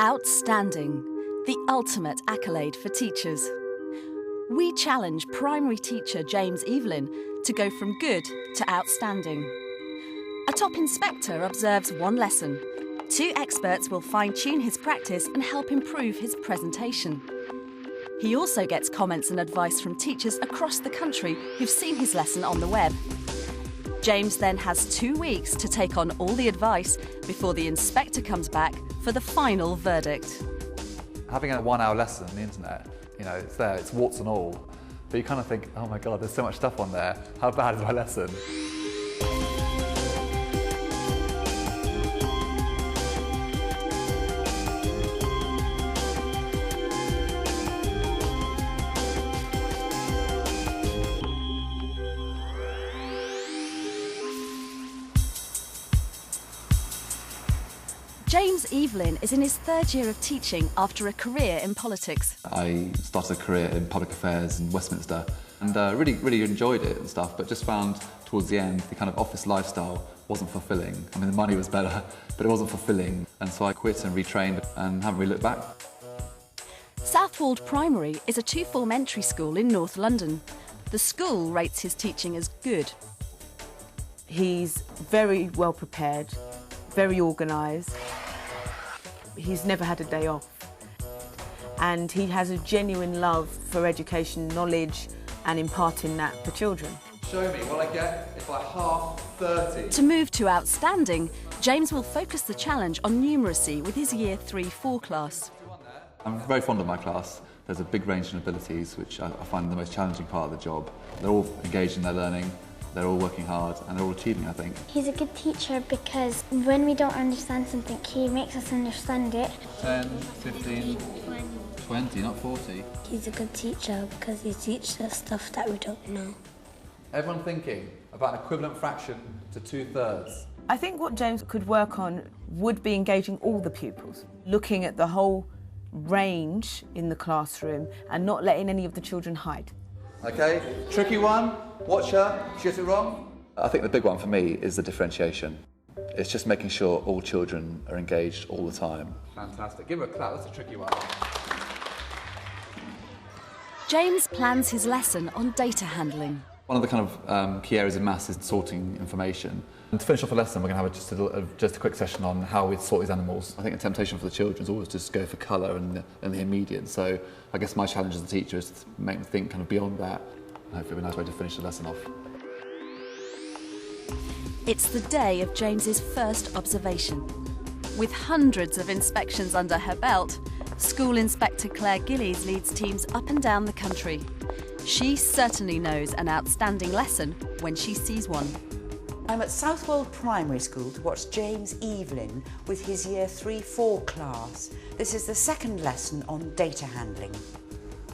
Outstanding, the ultimate accolade for teachers. We challenge primary teacher James Evelyn to go from good to outstanding. A top inspector observes one lesson. 2 experts will fine-tune his practice and help improve his presentation. He also gets comments and advice from teachers across the country who've seen his lesson on the web. James then has 2 weeks to take on all the advice before the inspector comes back for the final verdict. Having a 1-hour lesson on the internet, it's there, it's warts and all, but you kind of think, oh my God, there's so much stuff on there. How bad is my lesson? James Evelyn is in his 3rd year of teaching after a career in politics. I started a career in public affairs in Westminster and really enjoyed it and stuff, but just found towards the end the kind of office lifestyle wasn't fulfilling. I mean, the money was better, but it wasn't fulfilling. And so I quit and retrained and haven't really looked back. Southwold Primary is a 2-form entry school in North London. The school rates his teaching as good. He's very well prepared, very organised. He's never had a day off. And he has a genuine love for education, knowledge and imparting that to children. Show me what I get if I half 30. To move to outstanding, James will focus the challenge on numeracy with his Year 3-4 class. I'm very fond of my class. There's a big range of abilities which I find the most challenging part of the job. They're all engaged in their learning. They're all working hard and they're all achieving, I think. He's a good teacher because when we don't understand something, he makes us understand it. 10, 15, 20, not 40. He's a good teacher because he teaches us stuff that we don't know. Everyone thinking about an equivalent fraction to 2/3. I think what James could work on would be engaging all the pupils, looking at the whole range in the classroom and not letting any of the children hide. Okay, tricky one. Watch her, she gets it wrong. I think the big one for me is the differentiation. It's just making sure all children are engaged all the time. Fantastic. Give her a clap, that's a tricky one. James plans his lesson on data handling. One of the kind of key areas of maths is sorting information. And to finish off the lesson, we're going to have just a quick session on how we sort these animals. I think the temptation for the children is always just go for colour and the immediate. So I guess my challenge as a teacher is to make them think kind of beyond that. And hopefully it'll be a nice way to finish the lesson off. It's the day of James's first observation. With hundreds of inspections under her belt, School Inspector Claire Gillies leads teams up and down the country. She certainly knows an outstanding lesson when she sees one. I'm at Southwold Primary School to watch James Evelyn with his Year 3-4 class. This is the 2nd lesson on data handling.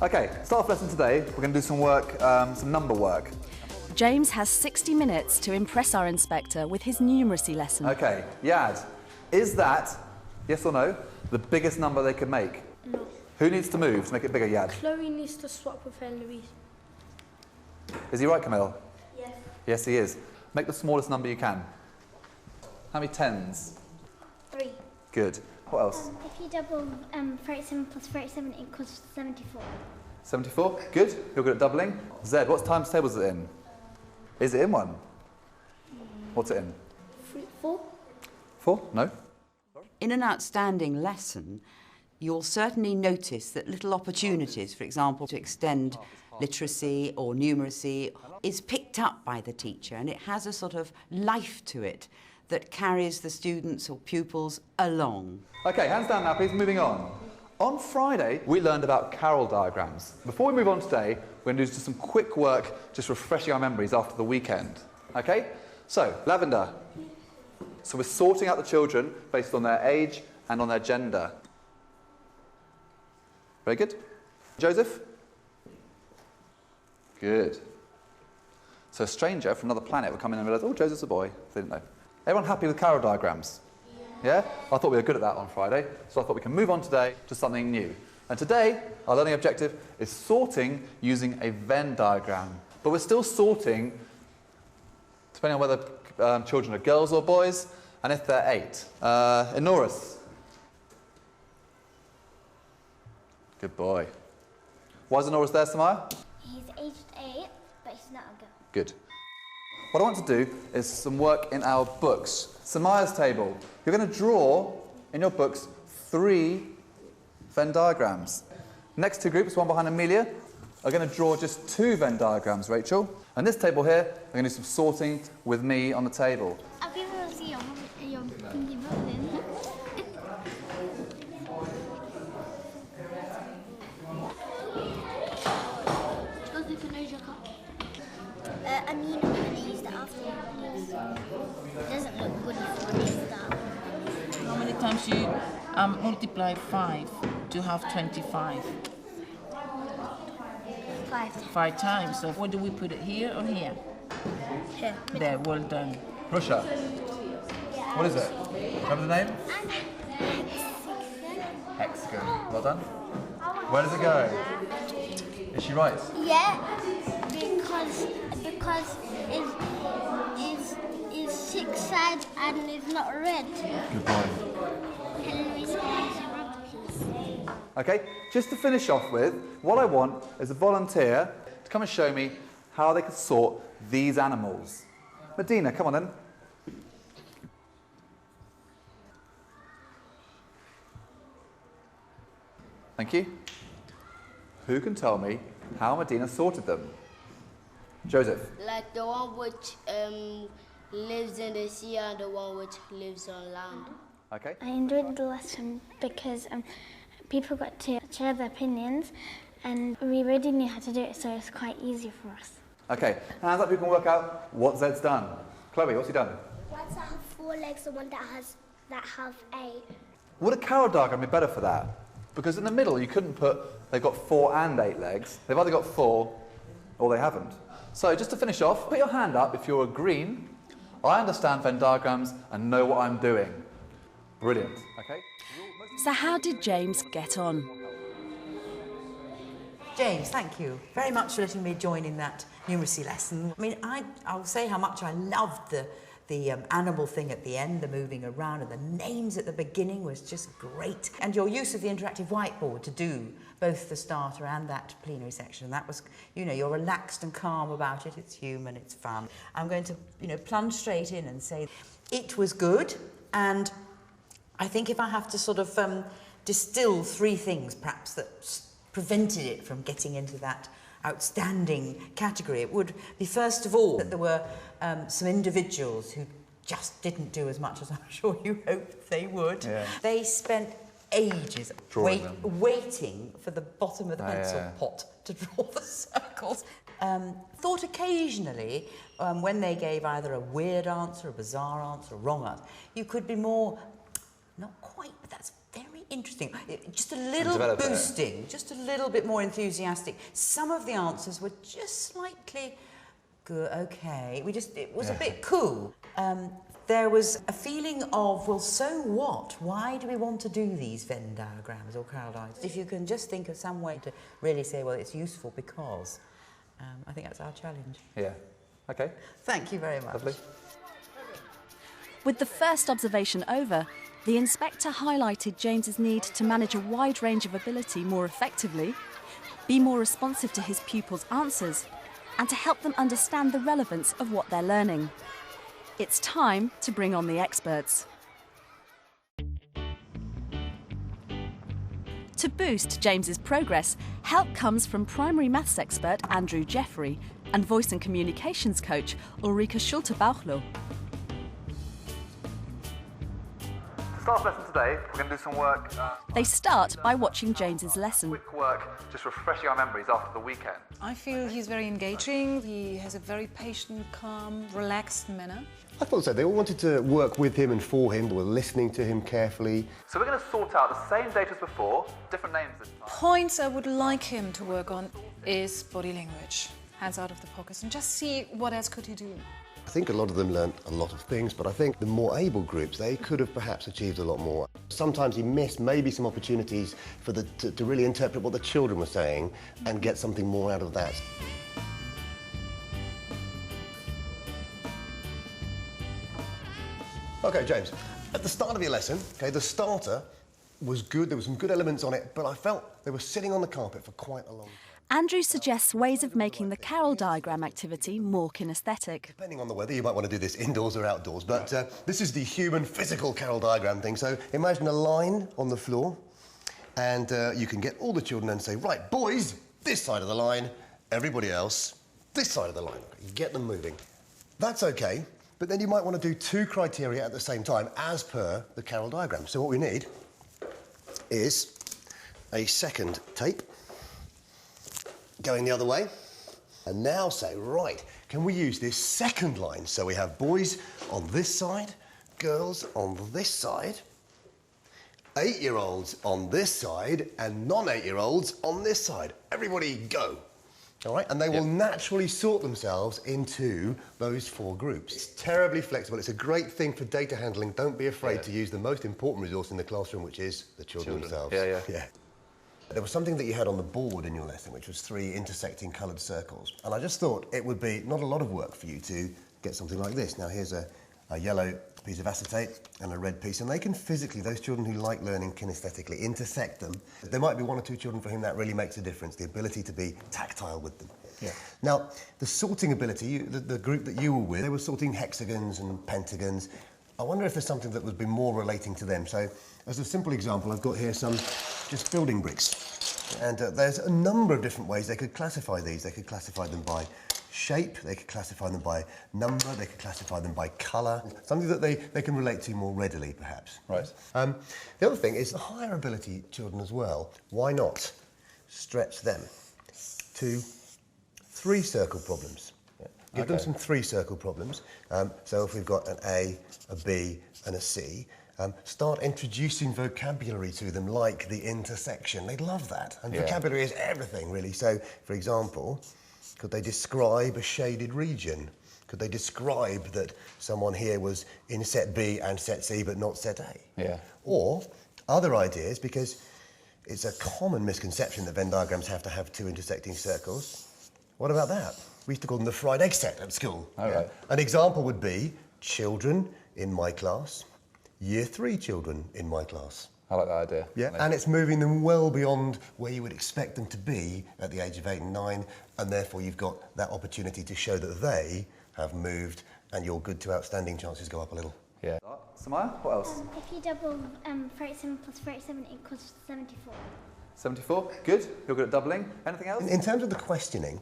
Okay, start off lesson today. We're going to do some work, some number work. James has 60 minutes to impress our inspector with his numeracy lesson. Okay, Yad, is that, yes or no, the biggest number they could make? No. Who needs to move to make it bigger, Yad? Chloe needs to swap with Eloise. Is he right, Camille? Yes. Yes, he is. Make the smallest number you can. How many 10s? 3. Good. What else? If you double 37 plus 37 equals 74. 74? Good. You're good at doubling. Zed, what times table is it in? Is it in one? What's it in? 4. 4? No. In an outstanding lesson, you'll certainly notice that little opportunities, for example, to extend literacy or numeracy, is picked up by the teacher, and it has a sort of life to it that carries the students or pupils along. Okay, hands down now, please. Moving on. On Friday, we learned about Carroll diagrams. Before we move on today, we're going to do just some quick work, just refreshing our memories after the weekend. Okay? So, Lavender. So we're sorting out the children based on their age and on their gender. Very good. Joseph? Good. So a stranger from another planet would come in and realise, oh, Joseph's a boy. They didn't know. Everyone happy with Carroll diagrams? Yeah? I thought we were good at that on Friday, so I thought we can move on today to something new. And today, our learning objective is sorting using a Venn diagram. But we're still sorting, depending on whether children are girls or boys, and if they're 8. Inoris? Good boy. Why isn't Norris there, Samaya? He's aged 8, but he's not a girl. Good. What I want to do is some work in our books. Samaya's table. You're going to draw in your books 3 Venn diagrams. Next 2 groups, one behind Amelia, are going to draw just 2 Venn diagrams, Rachel. And this table here, we're going to do some sorting with me on the table. I'll be able to see your pinky book then. I mean, I'm going to use that after, please. It doesn't look good if I use that. How many times you multiply 5 to have 25? 5. 5 times. So where do we put it, here or here? Here. There, well done. Russia. What is it? Remember the name? Hexagon. Well done. Where does it go? Is she right? Yeah, because it's 6 sides and it's not red. Good boy. Okay, just to finish off with, what I want is a volunteer to come and show me how they could sort these animals. Medina, come on then. Thank you. Who can tell me how Medina sorted them? Joseph. Like the one which lives in the sea and the one which lives on land. Okay. I enjoyed the lesson because people got to share their opinions and we already knew how to do it, so it's quite easy for us. Okay, hands up who can work out what Zed's done. Chloe, what's he done? Ones that have 4 legs and one that have 8. Would a carrot diagram be better for that? Because in the middle you couldn't put they've got 4 and 8 legs. They've either got 4 or they haven't. So just to finish off, put your hand up if you're a green. I understand Venn diagrams and know what I'm doing. Brilliant. Okay. So how did James get on? James, thank you very much for letting me join in that numeracy lesson. I mean, I'll say how much I loved the animal thing at the end, the moving around, and the names at the beginning was just great. And your use of the interactive whiteboard to do both the starter and that plenary section, that was, you know, you're relaxed and calm about it, it's human, it's fun. I'm going to, you know, plunge straight in and say it was good, and I think if I have to sort of distill 3 things perhaps that prevented it from getting into that outstanding category, it would be first of all that there were some individuals who just didn't do as much as I'm sure you hoped they would. Yeah. They spent ages waiting for the bottom of the pencil pot to draw the circles. Thought occasionally when they gave either a weird answer, a bizarre answer, a wrong answer, you could be more, not quite, but that's very interesting. Just a little boosting, just a little bit more enthusiastic. Some of the answers were just slightly good, okay. It was a bit cool. There was a feeling of, well, so what? Why do we want to do these Venn diagrams or carolides? If you can just think of some way to really say, well, it's useful because, I think that's our challenge. Yeah. Okay. Thank you very much. Lovely. With the first observation over, the inspector highlighted James's need to manage a wide range of ability more effectively, be more responsive to his pupils' answers, and to help them understand the relevance of what they're learning. It's time to bring on the experts. To boost James's progress, help comes from primary maths expert Andrew Jeffrey and voice and communications coach Ulrika Schulte-Bauchloh. To start the lesson today, we're going to do some work. They start by watching James's lesson. Quick work, just refreshing our memories after the weekend. I feel he's very engaging. He has a very patient, calm, relaxed manner. I thought so. They all wanted to work with him and for him. They were listening to him carefully. So we're going to sort out the same data as before, different names this time. Points I would like him to work on is body language. Hands out of the pockets and just see what else could he do. I think a lot of them learnt a lot of things, but I think the more able groups, they could have perhaps achieved a lot more. Sometimes he missed maybe some opportunities for to really interpret what the children were saying and get something more out of that. OK, James, at the start of your lesson, OK, the starter was good, there were some good elements on it, but I felt they were sitting on the carpet for quite a long time. Andrew suggests ways of making the carol diagram activity more kinesthetic. Depending on the weather, you might want to do this indoors or outdoors, but this is the human physical carol diagram thing. So imagine a line on the floor, and you can get all the children and say, right, boys, this side of the line, everybody else, this side of the line. Get them moving. That's okay, but then you might want to do 2 criteria at the same time, as per the carol diagram. So what we need is a second tape going the other way, and now say, right, can we use this second line? So we have boys on this side, girls on this side, 8-year-olds on this side, and non-8-year-olds on this side. Everybody go. All right, and they will naturally sort themselves into those 4 groups. It's terribly flexible. It's a great thing for data handling. Don't be afraid to use the most important resource in the classroom, which is the children themselves. Yeah. There was something that you had on the board in your lesson, which was 3 intersecting coloured circles. And I just thought it would be not a lot of work for you to get something like this. Now, here's a yellow piece of acetate and a red piece, and they can physically, those children who like learning kinesthetically, intersect them. There might be 1 or 2 children for whom that really makes a difference, the ability to be tactile with them. Yeah. Now, the sorting ability, the group that you were with, they were sorting hexagons and pentagons. I wonder if there's something that would be more relating to them. So, as a simple example, I've got here some just building bricks. And there's a number of different ways they could classify these. They could classify them by shape, they could classify them by number, they could classify them by colour, something that they can relate to more readily, perhaps. Right. The other thing is the higher ability children as well. Why not stretch them to 3 circle problems? Give them some 3 circle problems. So if we've got an A, a B and a C, start introducing vocabulary to them, like the intersection. They'd love that. And vocabulary is everything, really. So, for example, could they describe a shaded region? Could they describe that someone here was in set B and set C but not set A? Yeah. Or other ideas, because it's a common misconception that Venn diagrams have to have 2 intersecting circles. What about that? We used to call them the fried egg set at school. Right. An example would be children in my class, year 3 children in my class. I like that idea. Yeah, and it's moving them well beyond where you would expect them to be at the age of 8 and 9, and therefore you've got that opportunity to show that they have moved, and your good to outstanding chances go up a little. Yeah. Samaya, what else? If you double 37 plus 37 equals 74. 74, good. You're good at doubling. Anything else? In terms of the questioning,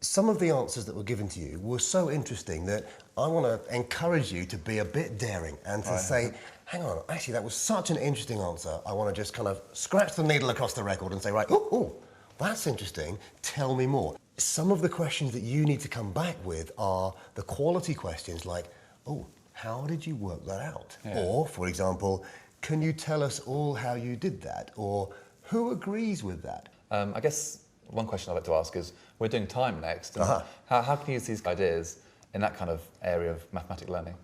some of the answers that were given to you were so interesting that I want to encourage you to be a bit daring and to say, hang on, actually that was such an interesting answer. I want to just kind of scratch the needle across the record and say, right, oh, that's interesting, tell me more. Some of the questions that you need to come back with are the quality questions like, oh, how did you work that out? Yeah. Or, for example, can you tell us all how you did that? Or who agrees with that? I guess one question I'd like to ask is, we're doing time next. And how can you use these ideas in that kind of area of mathematical learning?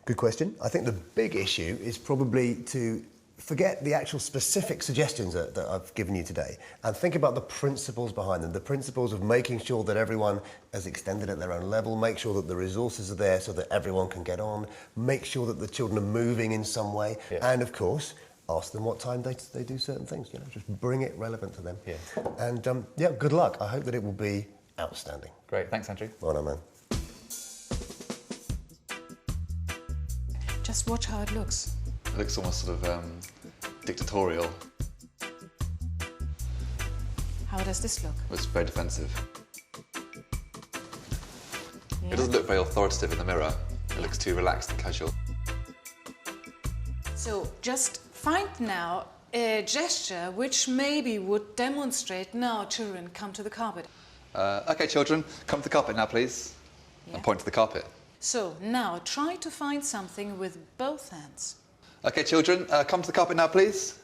Good question. I think the big issue is probably to forget the actual specific suggestions that I've given you today and think about the principles behind them, the principles of making sure that everyone is extended at their own level, make sure that the resources are there so that everyone can get on, make sure that the children are moving in some way, and of course, ask them what time they do certain things, just bring it relevant to them. Yeah. And good luck. I hope that it will be outstanding. Great, thanks Andrew. Well done, man. Just watch how it looks. It looks almost sort of dictatorial. How does this look? It's very defensive. Yeah. It doesn't look very authoritative in the mirror. It looks too relaxed and casual. So just find now a gesture which maybe would demonstrate now children come to the carpet. OK, children, come to the carpet now, please. Yeah. And point to the carpet. So now try to find something with both hands. OK, children, come to the carpet now, please.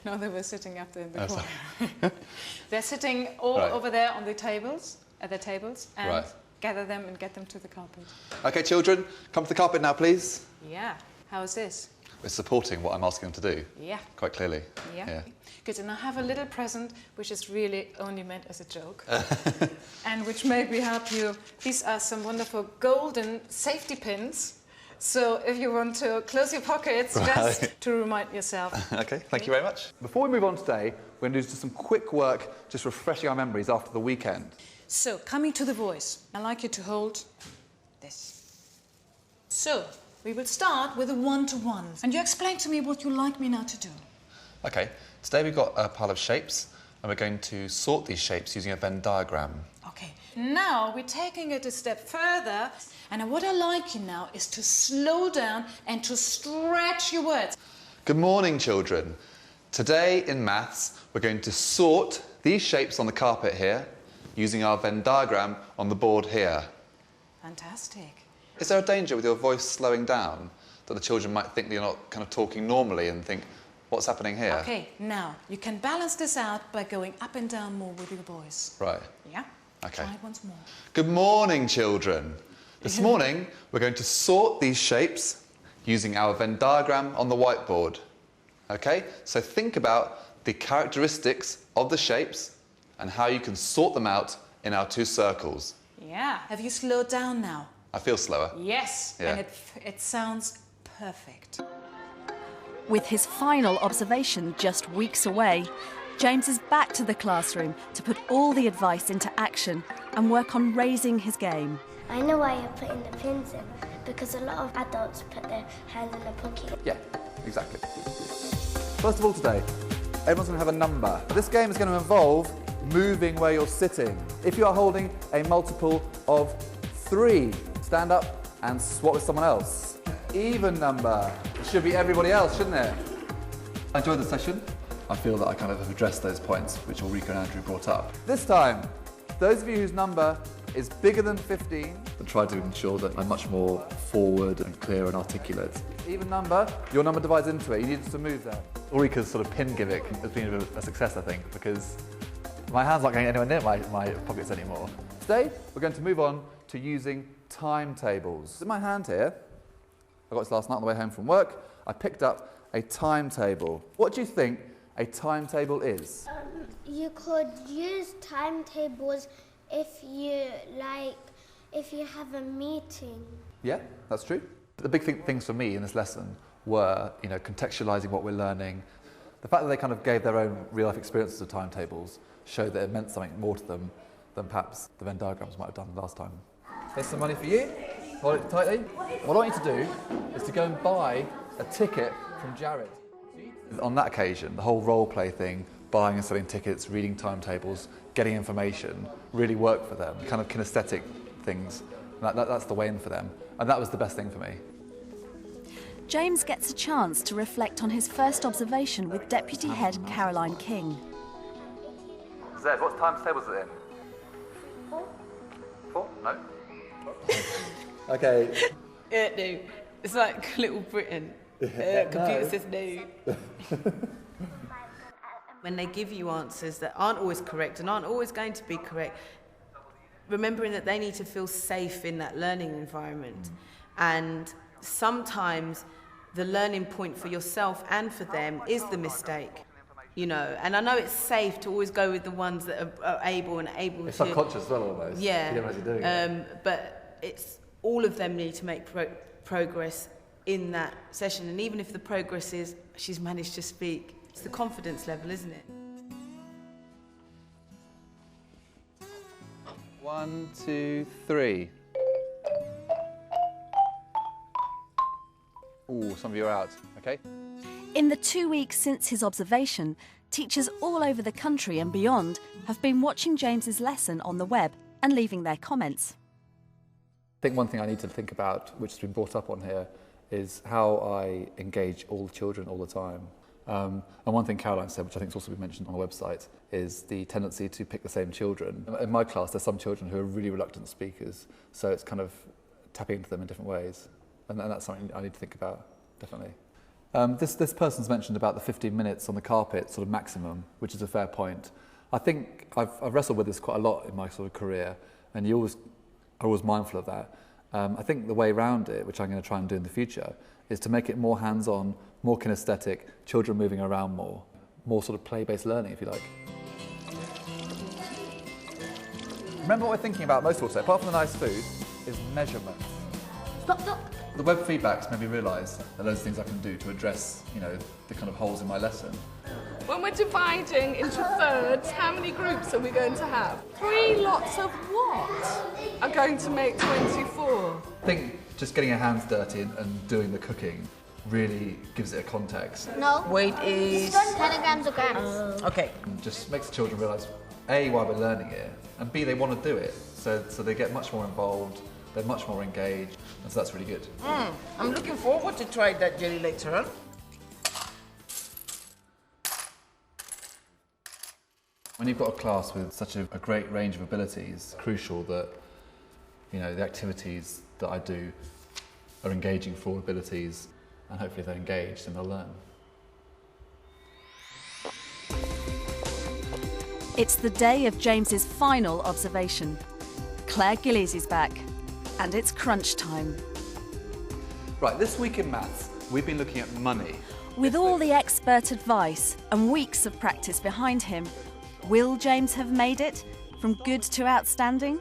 No, they were sitting up there in the corner. They're sitting all over there on the tables, at their tables, and gather them and get them to the carpet. OK, children, come to the carpet now, please. Yeah. How's this? It's supporting what I'm asking them to do. Yeah. Quite clearly. Yeah. Good, and I have a little present which is really only meant as a joke and which maybe help you. These are some wonderful golden safety pins So if you want to close your pockets, just to remind yourself. Okay, thank you very much. Before we move on today, we're going to do just some quick work, just refreshing our memories after the weekend. So, coming to the voice, I'd like you to hold this. So, we will start with a one-to-one. And you explain to me what you'd like me now to do. Okay, today we've got a pile of shapes, and we're going to sort these shapes using a Venn diagram. Okay, now we're taking it a step further, and what I like you now is to slow down and to stretch your words. Good morning, children. Today in maths, we're going to sort these shapes on the carpet here, using our Venn diagram on the board here. Fantastic. Is there a danger with your voice slowing down, that the children might think that you're not kind of talking normally and think, what's happening here? Okay, now, you can balance this out by going up and down more with your voice. Right. Yeah? Okay. Try it once more. Good morning, children. This morning, we're going to sort these shapes using our Venn diagram on the whiteboard. Okay? So think about the characteristics of the shapes and how you can sort them out in our two circles. Yeah. Have you slowed down now? I feel slower. Yes. Yeah. And it sounds perfect. With his final observation just weeks away, James is back to the classroom to put all the advice into action and work on raising his game. I know why you're putting the pins in, because a lot of adults put their hands in their pocket. Yeah, exactly. First of all today, everyone's going to have a number. This game is going to involve moving where you're sitting. If you are holding a multiple of 3, stand up and swap with someone else. Even number. It should be everybody else, shouldn't it? I enjoyed the session. I feel that I kind of have addressed those points which Ulrika and Andrew brought up. This time, those of you whose number is bigger than 15, I tried to ensure that I'm much more forward and clear and articulate. Even number, your number divides into it. You need to move there. Ulrika's sort of pin gimmick has been a success, I think, because my hands aren't going anywhere near my pockets anymore. Today, we're going to move on to using timetables. In my hand here, I got this last night on the way home from work, I picked up a timetable. What do you think a timetable is? You could use timetables if you have a meeting. Yeah, that's true. The big things for me in this lesson were, contextualising what we're learning. The fact that they kind of gave their own real-life experiences of timetables showed that it meant something more to them than perhaps the Venn diagrams might have done last time. Here's some money for you. Hold it tightly. What I want you to do is to go and buy a ticket from Jared. On that occasion, the whole role play thing, buying and selling tickets, reading timetables, getting information, really worked for them. Kind of kinesthetic things. That's the way in for them. And that was the best thing for me. James gets a chance to reflect on his first observation with Deputy Head Caroline King. Zed, what timetable is it in? 4. 4? No? Okay. No. It's like Little Britain. Computer says no. When they give you answers that aren't always correct and aren't always going to be correct, remembering that they need to feel safe in that learning environment. And sometimes the learning point for yourself and for them is the mistake. And I know it's safe to always go with the ones that are able to... It's subconscious as well, almost. Yeah. You don't realize you're doing it. But it's all of them need to make progress in that session. And even if the progress is she's managed to speak, it's the confidence level, isn't it? 1, 2, 3. Ooh, some of you are out. Okay. In the 2 weeks since his observation, teachers all over the country and beyond have been watching James's lesson on the web and leaving their comments. I think one thing I need to think about, which has been brought up on here, is how I engage all children all the time. And one thing Caroline said, which I think has also been mentioned on the website, is the tendency to pick the same children. In my class, there's some children who are really reluctant speakers, so it's kind of tapping into them in different ways. And that's something I need to think about, definitely. This person's mentioned about the 15 minutes on the carpet sort of maximum, which is a fair point. I think I've wrestled with this quite a lot in my sort of career, and you always are always mindful of that. I think the way around it, which I'm going to try and do in the future, is to make it more hands-on, more kinesthetic, children moving around more sort of play-based learning, if you like. Remember what we're thinking about most also, apart from the nice food, is measurement. Stop. The web feedback's made me realise that loads of things I can do to address, you know, the kind of holes in my lesson. When we're dividing into thirds, how many groups are we going to have? 3 lots of what are going to make 24? I think just getting your hands dirty and doing the cooking really gives it a context. No. Weight is... 10 grams or grams. Okay. And just makes the children realise, A, why we're learning it, and B, they want to do it. So they get much more involved, they're much more engaged, and so that's really good. I'm looking forward to try that jelly later on. When you've got a class with such a great range of abilities, it's crucial that, you know, the activities that I do are engaging for all abilities, and hopefully if they're engaged and they'll learn. It's the day of James's final observation. Claire Gillies is back, and it's crunch time. Right, this week in maths, we've been looking at money. With all the expert advice and weeks of practice behind him, will James have made it from good to outstanding?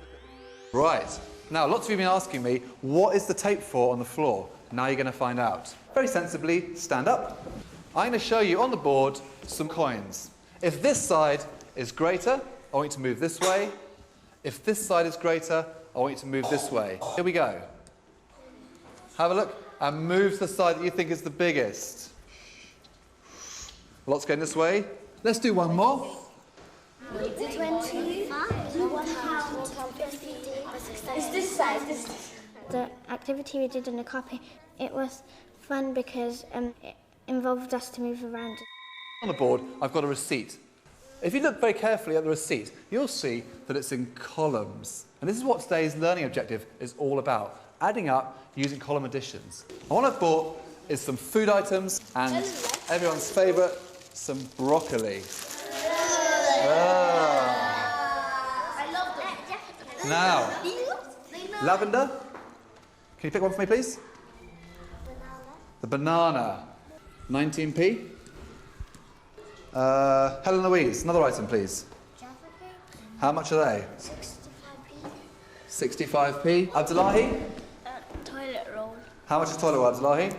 Right, now lots of you have been asking me, what is the tape for on the floor? Now you're going to find out. Very sensibly, stand up. I'm going to show you on the board some coins. If this side is greater, I want you to move this way. If this side is greater, I want you to move this way. Here we go. Have a look and move to the side that you think is the biggest. Lots going this way. Let's do one more. 25. Is this side? The activity we did in the copy, it was fun because it involved us to move around. On the board, I've got a receipt. If you look very carefully at the receipt, you'll see that it's in columns. And this is what today's learning objective is all about, adding up using column additions. And what I've bought is some food items and everyone's favourite, some broccoli. I love them. Now, lavender, can you pick one for me, please? The banana, 19p. Helen Louise, another item, please. How much are they? 65p. 65p. Abdullahi? Toilet roll. How much is toilet roll, Abdullahi?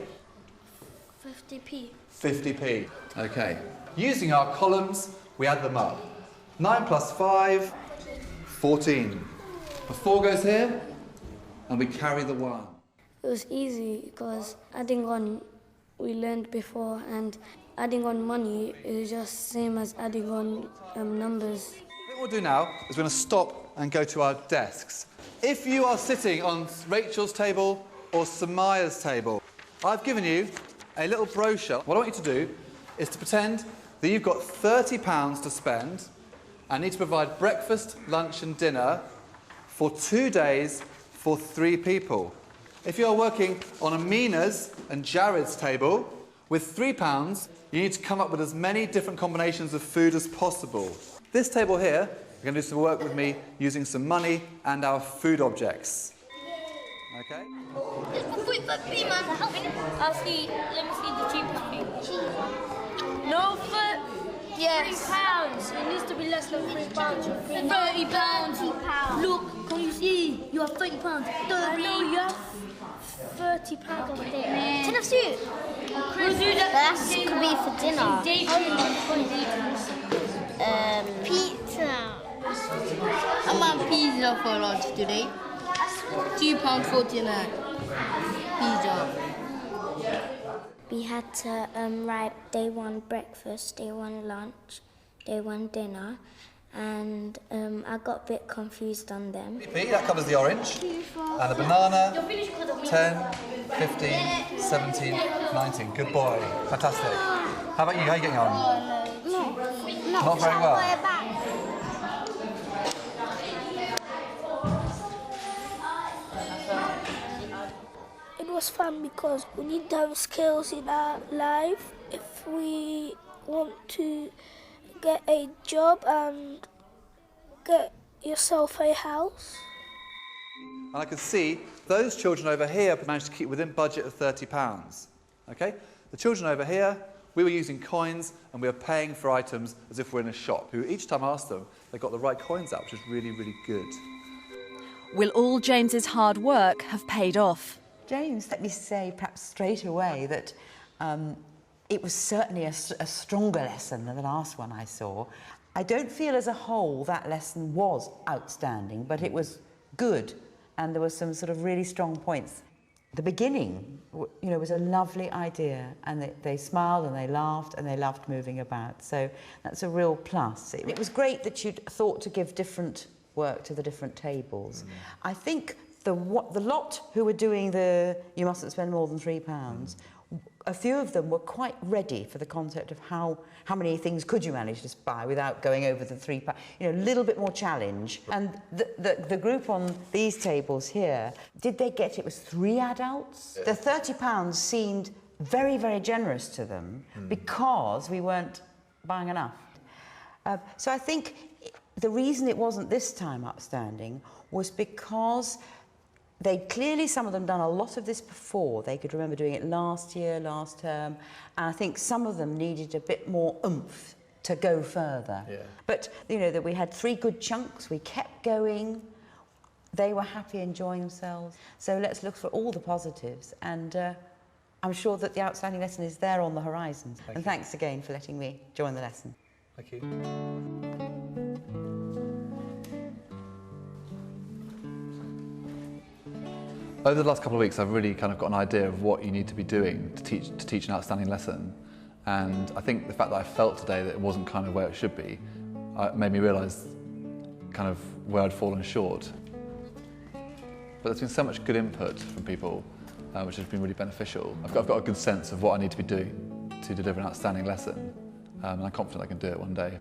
50p. 50p. Okay. Using our columns, we add them up. 9 plus 5, 14. The 4 goes here, and we carry the 1. It was easy because adding on, we learned before, and adding on money is just same as adding on numbers. What we'll do now is we're going to stop and go to our desks. If you are sitting on Rachel's table or Samaya's table, I've given you a little brochure. What I want you to do is to pretend that you've got £30 to spend and need to provide breakfast, lunch and dinner for 2 days for 3 people. If you're working on Amina's and Jared's table, with £3, you need to come up with as many different combinations of food as possible. This table here, you're going to do some work with me using some money and our food objects. Okay? Let me see the cheapest thing. No, yes. £3. It needs to be less than £3. £30. Look, can you see? You have £30. I know you have £30 over there. Ten of soup. That could be for dinner. Pizza. I'm on pizza for lunch today. £2.49. Pizza. We had to write day 1 breakfast, day 1 lunch, day 1 dinner, and I got a bit confused on them. That covers the orange, and the banana, 10, 15, 17, 19. Good boy. Fantastic. How about you? How are you getting on? Not very well. It was fun because we need to have skills in our life if we want to get a job and get yourself a house. And I can see those children over here managed to keep within budget of £30. Okay? The children over here, we were using coins and we were paying for items as if we're in a shop. Who each time I asked them, they got the right coins out, which was really, really good. Will all James's hard work have paid off? James, let me say perhaps straight away that it was certainly a stronger lesson than the last one I saw. I don't feel as a whole that lesson was outstanding, but it was good, and there were some sort of really strong points. The beginning, you know, was a lovely idea, and they smiled and they laughed and they loved moving about. So that's a real plus. It was great that you'd thought to give different work to the different tables. I think the lot who were doing the you mustn't spend more than £3, a few of them were quite ready for the concept of how many things could you manage to buy without going over the £3. You know, a little bit more challenge. And the group on these tables here, did they get it was 3 adults? The £30 seemed very, very generous to them because we weren't buying enough. So I think the reason it wasn't this time outstanding was because they'd clearly, some of them, done a lot of this before. They could remember doing it last year, last term, and I think some of them needed a bit more oomph to go further. Yeah. But, you know, that we had 3 good chunks, we kept going, they were happy, enjoying themselves. So let's look for all the positives, and I'm sure that the outstanding lesson is there on the horizon. And thanks again for letting me join the lesson. Thank you. Over the last couple of weeks, I've really kind of got an idea of what you need to be doing to teach an outstanding lesson. And I think the fact that I felt today that it wasn't kind of where it should be made me realise kind of where I'd fallen short. But there's been so much good input from people, which has been really beneficial. I've got a good sense of what I need to be doing to deliver an outstanding lesson, and I'm confident I can do it one day.